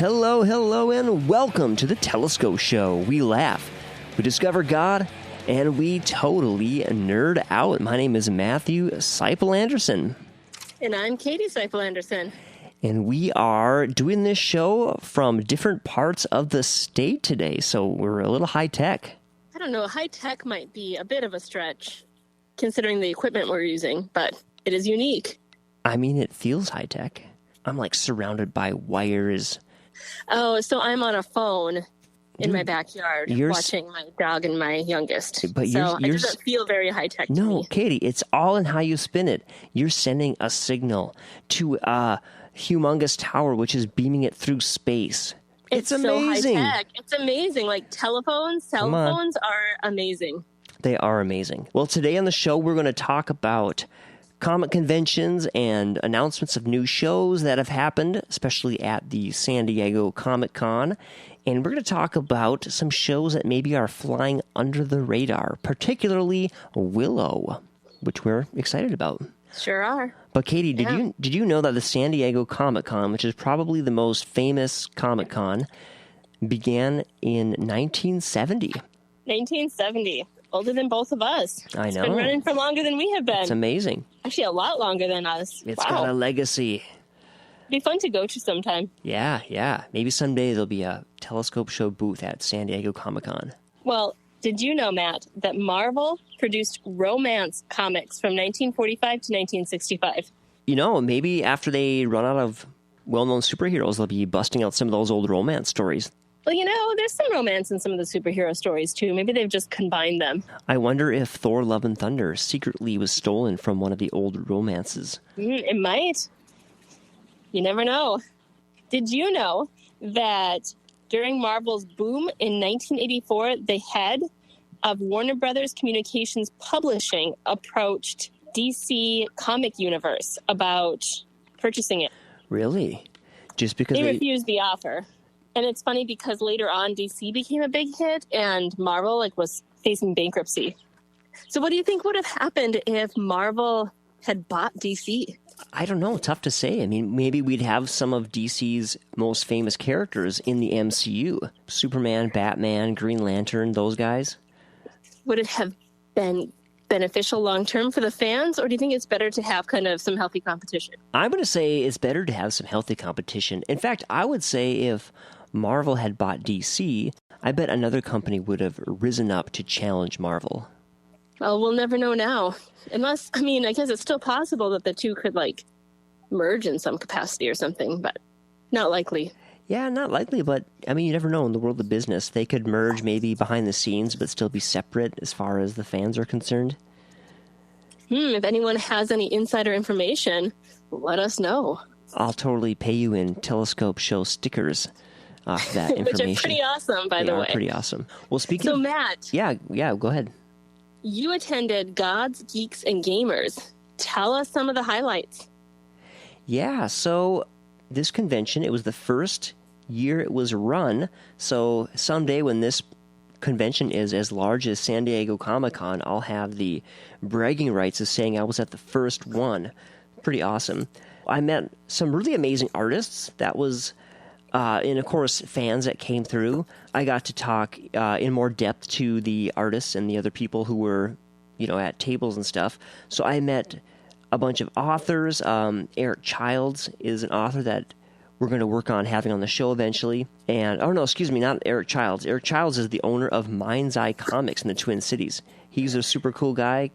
Hello, hello, and welcome to the Telescope Show. We laugh, we discover God, and we totally nerd out. My name is Matthew Seipel Anderson. And I'm Katie Seipel Anderson. And we are doing this show from different parts of the state today, so we're a little high-tech. I don't know, high-tech might be a bit of a stretch, considering the equipment we're using, but it is unique. I mean, it feels high-tech. I'm like surrounded by wires. Oh, so I'm on a phone in my backyard watching my dog and my youngest. But so it doesn't feel very high-tech to me. No, Katie, it's all in how you spin it. You're sending a signal to a humongous tower, which is beaming it through space. It's amazing. So high-tech. It's amazing. Like telephones, cell phones are amazing. They are amazing. Well, today on the show, we're going to talk about comic conventions and announcements of new shows that have happened, especially at the San Diego Comic Con. And we're going to talk about some shows that maybe are flying under the radar, particularly Willow, which we're excited about. Sure are. But Katie, did you know that the San Diego Comic Con, which is probably the most famous Comic Con, began in 1970? 1970. Older than both of us. I know. It's been running for longer than we have been. It's amazing. Actually, a lot longer than us. It's got a legacy. It'd be fun to go to sometime. Yeah. Maybe someday there'll be a Telescope Show booth at San Diego Comic Con. Well, did you know, Matt, that Marvel produced romance comics from 1945 to 1965? You know, maybe after they run out of well-known superheroes, they'll be busting out some of those old romance stories. Well, you know, there's some romance in some of the superhero stories, too. Maybe they've just combined them. I wonder if Thor Love and Thunder secretly was stolen from one of the old romances. It might. You never know. Did you know that during Marvel's boom in 1984, the head of Warner Brothers Communications Publishing approached DC Comic Universe about purchasing it? Really? Just because they refused the offer. And it's funny because later on, DC became a big hit and Marvel was facing bankruptcy. So what do you think would have happened if Marvel had bought DC? I don't know. Tough to say. I mean, maybe we'd have some of DC's most famous characters in the MCU. Superman, Batman, Green Lantern, those guys. Would it have been beneficial long-term for the fans, or do you think it's better to have kind of some healthy competition? I'm going to say it's better to have some healthy competition. In fact, I would say if Marvel had bought DC, I bet another company would have risen up to challenge Marvel. Well, we'll never know now. Unless, I guess it's still possible that the two could, merge in some capacity or something, but not likely. Yeah, not likely, but, you never know in the world of business. They could merge maybe behind the scenes, but still be separate as far as the fans are concerned. If anyone has any insider information, let us know. I'll totally pay you in Telescope Show stickers off that information. Which are pretty awesome, by the way. They are pretty awesome. Well, speaking of... So, Matt. Yeah, go ahead. You attended Gods, Geeks, and Gamers. Tell us some of the highlights. Yeah, so this convention, it was the first year it was run. So someday when this convention is as large as San Diego Comic-Con, I'll have the bragging rights of saying I was at the first one. Pretty awesome. I met some really amazing artists. That was... and, of course, fans that came through. I got to talk in more depth to the artists and the other people who were, at tables and stuff. So I met a bunch of authors. Eric Childs is an author that we're going to work on having on the show eventually. And, not Eric Childs. Eric Childs is the owner of Mind's Eye Comics in the Twin Cities. He's a super cool guy.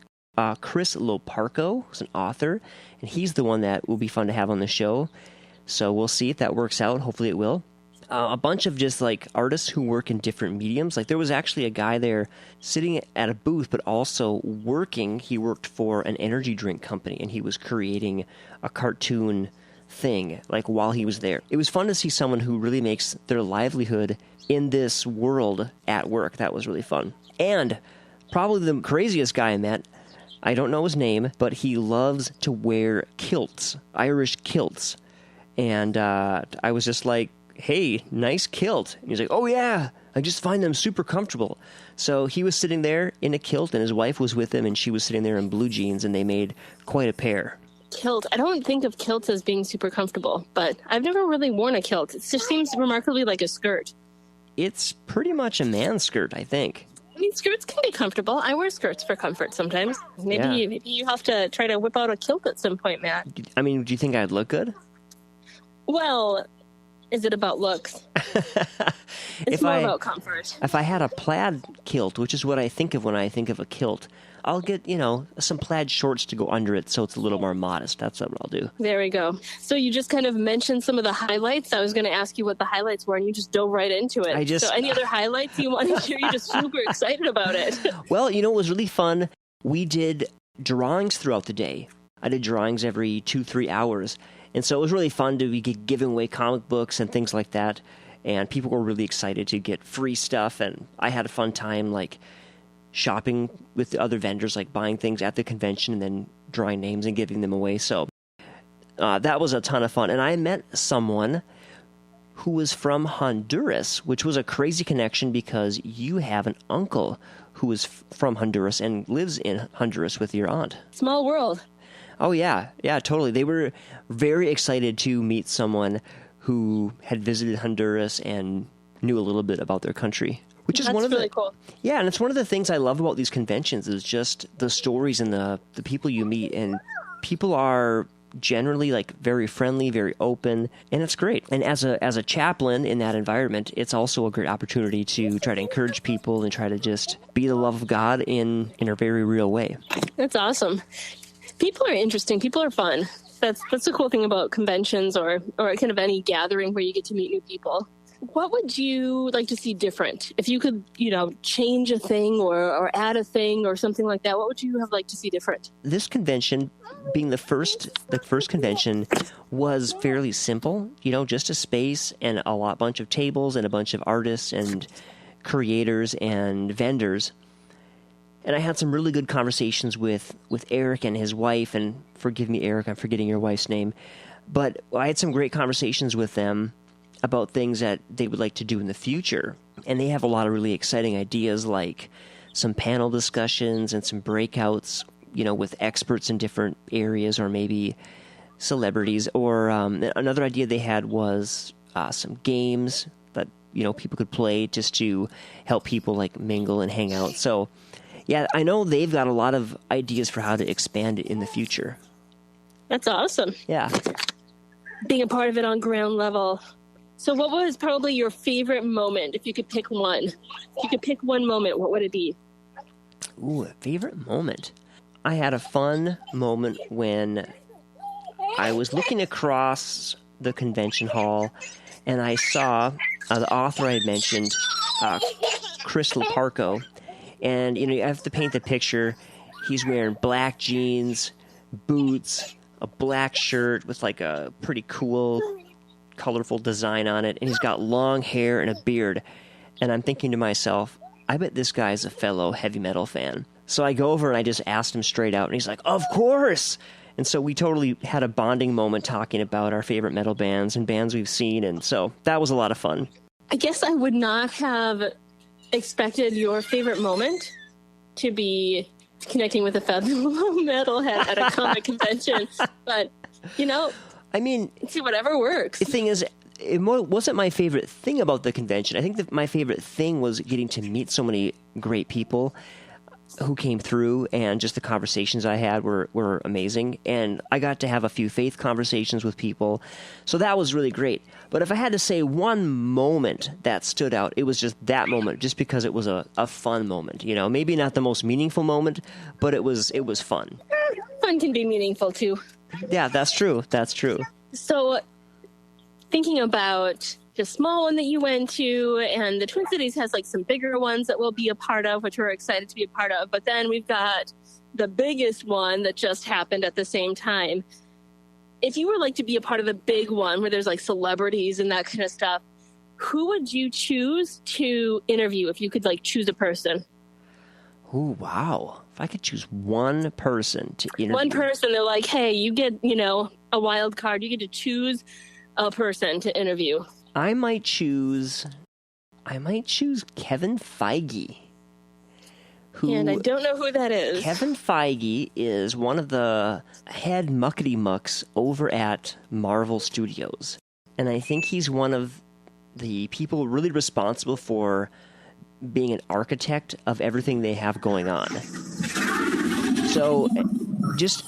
Chris Loparco is an author, and he's the one that will be fun to have on the show. So we'll see if that works out. Hopefully it will. A bunch of just artists who work in different mediums. There was actually a guy there sitting at a booth, but also working. He worked for an energy drink company, and he was creating a cartoon thing while he was there. It was fun to see someone who really makes their livelihood in this world at work. That was really fun. And probably the craziest guy I met, I don't know his name, but he loves to wear kilts, Irish kilts. And I was just like, hey, nice kilt. And he's like, oh, yeah, I just find them super comfortable. So he was sitting there in a kilt, and his wife was with him, and she was sitting there in blue jeans, and they made quite a pair. Kilt. I don't think of kilts as being super comfortable, but I've never really worn a kilt. It just seems remarkably like a skirt. It's pretty much a man skirt, I think. I mean, skirts can be comfortable. I wear skirts for comfort sometimes. Maybe you have to try to whip out a kilt at some point, Matt. I mean, do you think I'd look good? Well, is it about looks? It's more about comfort. If I had a plaid kilt, which is what I think of when I think of a kilt, I'll get, some plaid shorts to go under it so it's a little more modest. That's what I'll do. There we go. So you just kind of mentioned some of the highlights. I was going to ask you what the highlights were, and you just dove right into it. So any other highlights you want to share? You're just super excited about it. Well, it was really fun. We did drawings throughout the day. I did drawings every 2-3 hours. And so it was really fun to be giving away comic books and things like that. And people were really excited to get free stuff. And I had a fun time, shopping with the other vendors, buying things at the convention and then drawing names and giving them away. So that was a ton of fun. And I met someone who was from Honduras, which was a crazy connection because you have an uncle who is from Honduras and lives in Honduras with your aunt. Small world. Oh, yeah. Yeah, totally. They were very excited to meet someone who had visited Honduras and knew a little bit about their country. Which is That's one of really cool. Yeah, and it's one of the things I love about these conventions is just the stories and the people you meet. And people are generally very friendly, very open, and it's great. And as a chaplain in that environment, it's also a great opportunity to try to encourage people and try to just be the love of God in a very real way. That's awesome. People are interesting. People are fun. That's the cool thing about conventions or kind of any gathering where you get to meet new people. What would you like to see different? If you could, change a thing or add a thing or something like that, what would you have liked to see different? This convention, being the first convention, was fairly simple. Just a space and a bunch of tables and a bunch of artists and creators and vendors. And I had some really good conversations with Eric and his wife. And forgive me, Eric, I'm forgetting your wife's name. But I had some great conversations with them about things that they would like to do in the future. And they have a lot of really exciting ideas, like some panel discussions and some breakouts, with experts in different areas or maybe celebrities. Or another idea they had was some games that, people could play just to help people mingle and hang out. So, yeah, I know they've got a lot of ideas for how to expand it in the future. That's awesome. Yeah. Being a part of it on ground level. So what was probably your favorite moment, if you could pick one? If you could pick one moment, what would it be? Ooh, a favorite moment. I had a fun moment when I was looking across the convention hall and I saw the author I had mentioned, Chris Luparco. And, you have to paint the picture. He's wearing black jeans, boots, a black shirt with a pretty cool, colorful design on it. And he's got long hair and a beard. And I'm thinking to myself, I bet this guy's a fellow heavy metal fan. So I go over and I just asked him straight out. And he's like, of course. And so we totally had a bonding moment talking about our favorite metal bands and bands we've seen. And so that was a lot of fun. I guess I would not have expected your favorite moment to be connecting with a fellow metalhead at a comic convention, but I mean, see, whatever works. The thing is, it wasn't my favorite thing about the convention. I think that my favorite thing was getting to meet so many great people who came through, and just the conversations I had were amazing. And I got to have a few faith conversations with people, so that was really great. But if I had to say one moment that stood out, it was just that moment, just because it was a fun moment. Maybe not the most meaningful moment, but it was fun. Fun can be meaningful too. Yeah, that's true. That's true. So, thinking about the small one that you went to, and the Twin Cities has some bigger ones that we'll be a part of, which we're excited to be a part of. But then we've got the biggest one that just happened at the same time. If you were to be a part of a big one where there's celebrities and that kind of stuff, who would you choose to interview if you could choose a person? Oh, wow. If I could choose one person to interview. One person, they're like, hey, you get, a wild card. You get to choose a person to interview. I might choose Kevin Feige, And I don't know who that is. Kevin Feige is one of the head muckety-mucks over at Marvel Studios. And I think he's one of the people really responsible for being an architect of everything they have going on. So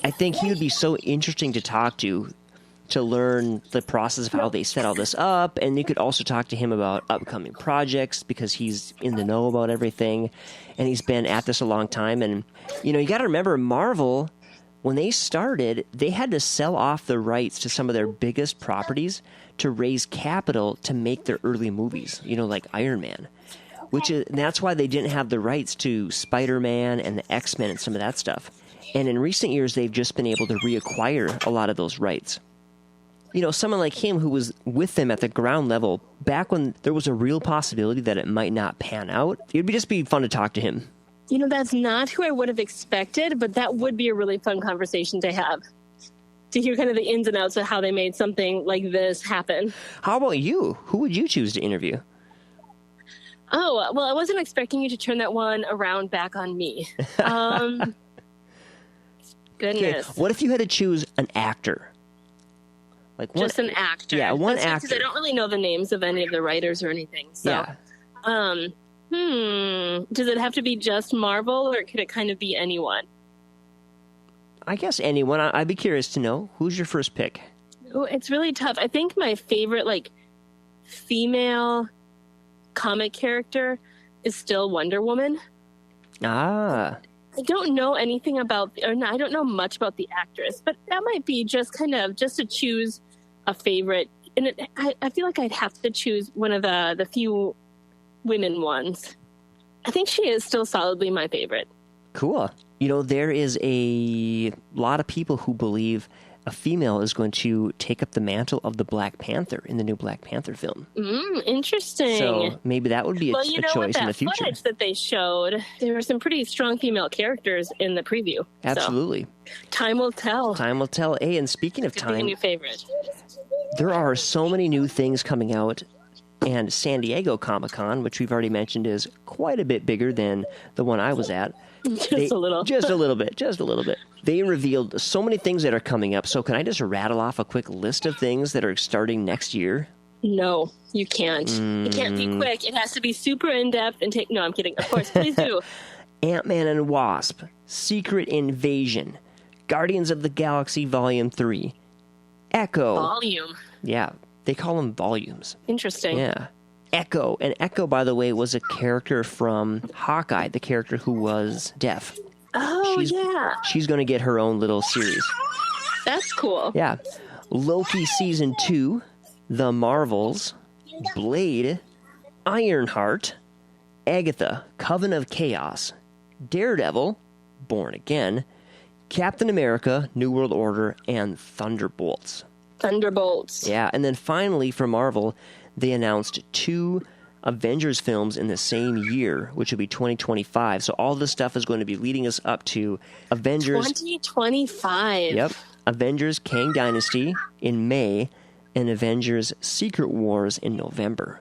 I think he would be so interesting to talk to learn the process of how they set all this up. And you could also talk to him about upcoming projects because he's in the know about everything. And he's been at this a long time. And, you got to remember, Marvel, when they started, they had to sell off the rights to some of their biggest properties to raise capital to make their early movies, like Iron Man. And that's why they didn't have the rights to Spider-Man and the X-Men and some of that stuff. And in recent years, they've just been able to reacquire a lot of those rights. Someone like him who was with them at the ground level back when there was a real possibility that it might not pan out, it would just be fun to talk to him. That's not who I would have expected, but that would be a really fun conversation to have. To hear kind of the ins and outs of how they made something like this happen. How about you? Who would you choose to interview? Oh, well, I wasn't expecting you to turn that one around back on me. Goodness. Okay. What if you had to choose an actor? Just an actor? Yeah, one actor. Because I don't really know the names of any of the writers or anything. So, yeah. Does it have to be just Marvel, or could it kind of be anyone? I guess anyone. I'd be curious to know. Who's your first pick? Oh, it's really tough. I think my favorite, female comic character is still Wonder Woman. Ah. I don't know anything about, I don't know much about the actress, but that might be just to choose a favorite. And I feel like I'd have to choose one of the few women ones. I think she is still solidly my favorite. Cool. There is a lot of people who believe a female is going to take up the mantle of the Black Panther in the new Black Panther film. Interesting. So maybe that would be a choice in the future. That footage that they showed, there were some pretty strong female characters in the preview. Absolutely. So, time will tell. Time will tell. Hey, and speaking of time, be a new favorite. There are so many new things coming out. And San Diego Comic Con, which we've already mentioned, is quite a bit bigger than the one I was at. Just a little. Just a little bit. They revealed so many things that are coming up. So can I just rattle off a quick list of things that are starting next year? No, you can't. It can't be quick. It has to be super in-depth and take... No, I'm kidding. Of course, please do. Ant-Man and Wasp, Secret Invasion, Guardians of the Galaxy Volume 3, Echo. Volume. Yeah. They call them volumes. Interesting. Yeah. Echo. And Echo, by the way, was a character from Hawkeye, the character who was deaf. Oh, yeah. She's going to get her own little series. That's cool. Yeah. Loki Season 2, The Marvels, Blade, Ironheart, Agatha, Coven of Chaos, Daredevil, Born Again, Captain America, New World Order, and Thunderbolts. Yeah, and then finally for Marvel, they announced 2 Avengers films in the same year, which would be 2025. So all this stuff is going to be leading us up to Avengers 2025. Yep. Avengers Kang Dynasty in May and Avengers Secret Wars in November.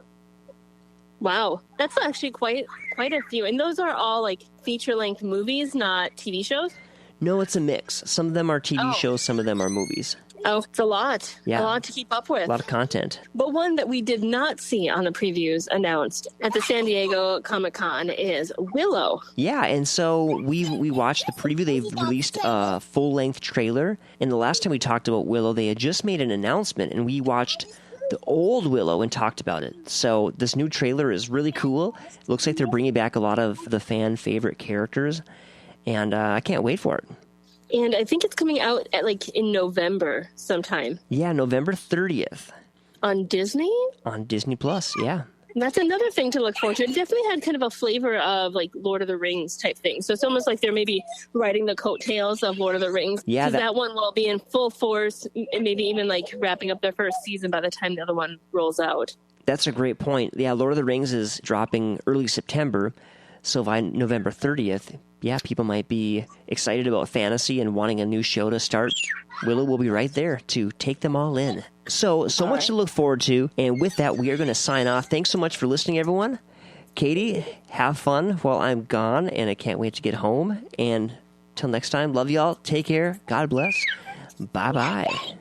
Wow, that's actually quite a few. And those are all feature-length movies, not TV shows? No, it's a mix. Some of them are TV shows, some of them are movies. Oh, it's a lot. Yeah. A lot to keep up with. A lot of content. But one that we did not see on the previews announced at the San Diego Comic Con is Willow. Yeah, and so we watched the preview. They've released a full-length trailer. And the last time we talked about Willow, they had just made an announcement, and we watched the old Willow and talked about it. So this new trailer is really cool. It looks like they're bringing back a lot of the fan-favorite characters, and I can't wait for it. And I think it's coming out at in November sometime. Yeah, November 30th. On Disney? On Disney Plus, yeah. And that's another thing to look forward to. It definitely had kind of a flavor of Lord of the Rings type thing. So it's almost like they're maybe riding the coattails of Lord of the Rings. Yeah, that one will be in full force, and maybe even wrapping up their first season by the time the other one rolls out. That's a great point. Yeah, Lord of the Rings is dropping early September. So by November 30th, yeah, people might be excited about fantasy and wanting a new show to start. Willow will be right there to take them all in. So much to look forward to. And with that, we are going to sign off. Thanks so much for listening, everyone. Katie, have fun while I'm gone, and I can't wait to get home. And till next time, love y'all. Take care. God bless. Bye-bye.